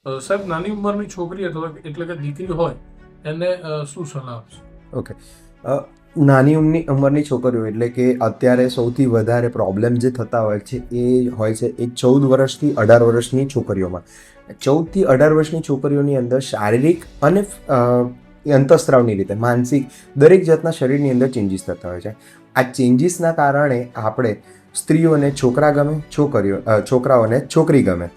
સાહેબ, નાની ઉંમરની છોકરી અથવા એટલે કે દીકરી હોય એને શું સલાહ આપશે? ઓકે. નાની ઉંમરની છોકરીઓ એટલે કે અત્યારે સૌથી વધારે પ્રોબ્લેમ જે થતા હોય છે એ 14 વર્ષથી 18 વર્ષની છોકરીઓમાં. 14 થી 18 વર્ષની છોકરીઓની અંદર શારીરિક અને અંતઃસ્ત્રાવની રીતે માનસિક દરેક જાતના શરીરની અંદર ચેન્જીસ થતા હોય છે. આ ચેન્જીસના કારણે આપણે સ્ત્રીઓને છોકરા ગમે, છોકરાઓને છોકરી ગમે,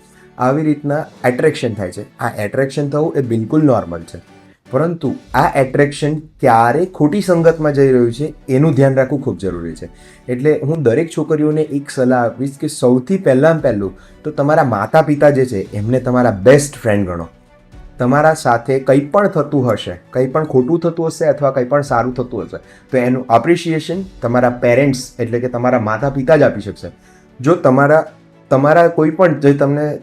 આવી રીતના એટ્રેક્શન થાય છે. આ એટ્રેક્શન થવું એ બિલકુલ નોર્મલ છે, પરંતુ આ એટ્રેક્શન ક્યારે ખોટી સંગતમાં જઈ રહ્યું છે એનું ધ્યાન રાખવું ખૂબ જરૂરી છે. એટલે હું દરેક છોકરીઓને એક સલાહ આપીશ કે સૌથી પહેલું તો તમારા માતા પિતા જે છે એમને તમારા બેસ્ટ ફ્રેન્ડ ગણો. તમારા સાથે કંઈ પણ થતું હશે, કંઈ પણ ખોટું થતું હશે અથવા કંઈ પણ સારું થતું હશે, તો એનું અપ્રિશિએશન તમારા પેરેન્ટ્સ એટલે કે તમારા માતા પિતા જ આપી શકશે. જો તમારા કોઈ પણ જે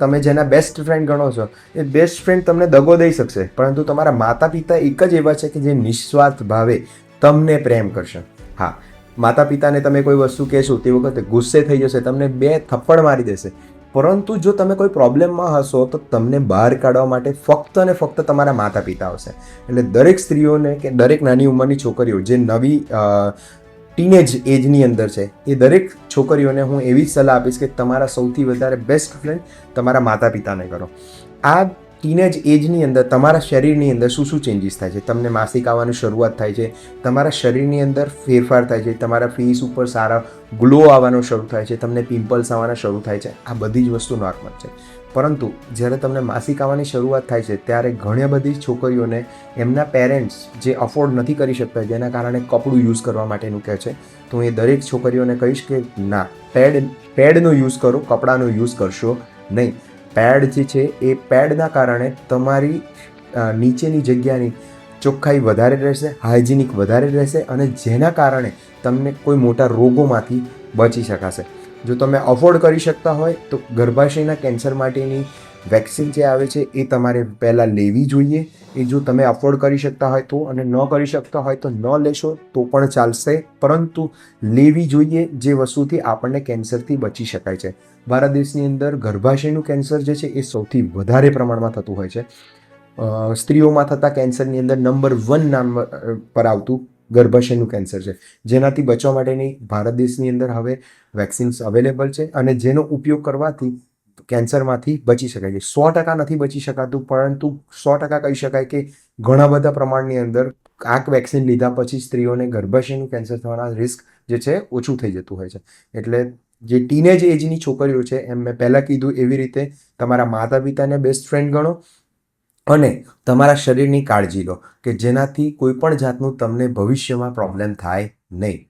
તમે જેના બેસ્ટ ફ્રેન્ડ ગણો છો એ બેસ્ટ ફ્રેન્ડ તમને દગો દઈ શકશે, પરંતુ તમારા માતા પિતા એક જ એવા છે કે જે નિસ્વાર્થ ભાવે તમને પ્રેમ કરશે. હા, માતા પિતાને તમે કોઈ વસ્તુ કહેશો તે વખતે ગુસ્સે થઈ જશે, તમને 2 થપ્પડ મારી દેશે, પરંતુ જો તમે કોઈ પ્રોબ્લેમમાં હશો તો તમને બહાર કાઢવા માટે ફક્ત અને ફક્ત તમારા માતા પિતા આવશે. એટલે દરેક સ્ત્રીઓને કે દરેક નાની ઉંમરની છોકરીઓ જે નવી ટીનેજ એજની અંદર છે એ દરેક છોકરીઓને હું એવી જ સલાહ આપીશ કે તમારા સૌથી વધારે બેસ્ટ ફ્રેન્ડ તમારા માતા પિતાને કરો. આ ટીનેજ એજની અંદર તમારા શરીરની અંદર શું ચેન્જીસ થાય છે, તમને માસિક આવવાની શરૂઆત થાય છે, તમારા શરીરની અંદર ફેરફાર થાય છે, તમારા ફેસ ઉપર સારા ગ્લો આવવાનો શરૂ થાય છે, તમને પિમ્પલ્સ આવવાના શરૂ થાય છે. આ બધી જ વસ્તુ નોર્મલ છે, પરંતુ જ્યારે તમને માસિક આવવાની શરૂઆત થાય છે ત્યારે ઘણી બધી છોકરીઓને એમના પેરેન્ટ્સ જે અફોર્ડ નથી કરી શકતા, જેના કારણે કપડું યુઝ કરવા માટેનું કહે છે, તો હું એ દરેક છોકરીઓને કહીશ કે ના, પેડનો યુઝ કરો, કપડાનો યુઝ કરશો નહીં. પેડ જે છે એ પેડના કારણે તમારી નીચેની જગ્યાની ચોખ્ખાઈ વધારે રહેશે, હાઇજેનિક વધારે રહેશે, અને જેના કારણે તમને કોઈ મોટા રોગોમાંથી બચી શકાશે. જો તમે અફોર્ડ કરી શકતા હોય તો ગર્ભાશયના કેન્સર માટેની વેક્સિન જે આવે છે એ તમારે પહેલાં લેવી જોઈએ. એ જો તમે અફોર્ડ કરી શકતા હોય તો, અને ન કરી શકતા હોય તો ન લેશો તો પણ ચાલશે, પરંતુ લેવી જોઈએ, જે વસ્તુથી આપણને કેન્સરથી બચી શકાય છે. ભારત દેશની અંદર ગર્ભાશયનું કેન્સર જે છે એ સૌથી વધારે પ્રમાણમાં થતું હોય છે. સ્ત્રીઓમાં થતા કેન્સરની અંદર નંબર 1 નામ પર આવતું ગર્ભાશયનું કેન્સર છે, જેનાથી બચવા માટેની ભારત દેશની અંદર હવે વેક્સિન્સ અવેલેબલ છે, અને જેનો ઉપયોગ કરવાથી કેન્સરમાંથી બચી શકાય છે. 100% નથી બચી શકાતું, પરંતુ 100% કહી શકાય કે ઘણા બધા પ્રમાણની અંદર આ વેક્સિન લીધા પછી સ્ત્રીઓને ગર્ભાશયનું કેન્સર થવાના રિસ્ક જે છે ઓછું થઈ જતું હોય છે. એટલે જે ટીનેજ એજની છોકરીઓ છે એમ મેં પહેલાં કીધું એવી રીતે તમારા માતા પિતાને બેસ્ટ ફ્રેન્ડ ગણો, અને તમારા શરીરની કાળજી લો કે જેનાથી કોઈ પણ જાતનું તમને ભવિષ્યમાં પ્રોબ્લેમ થાય નહીં.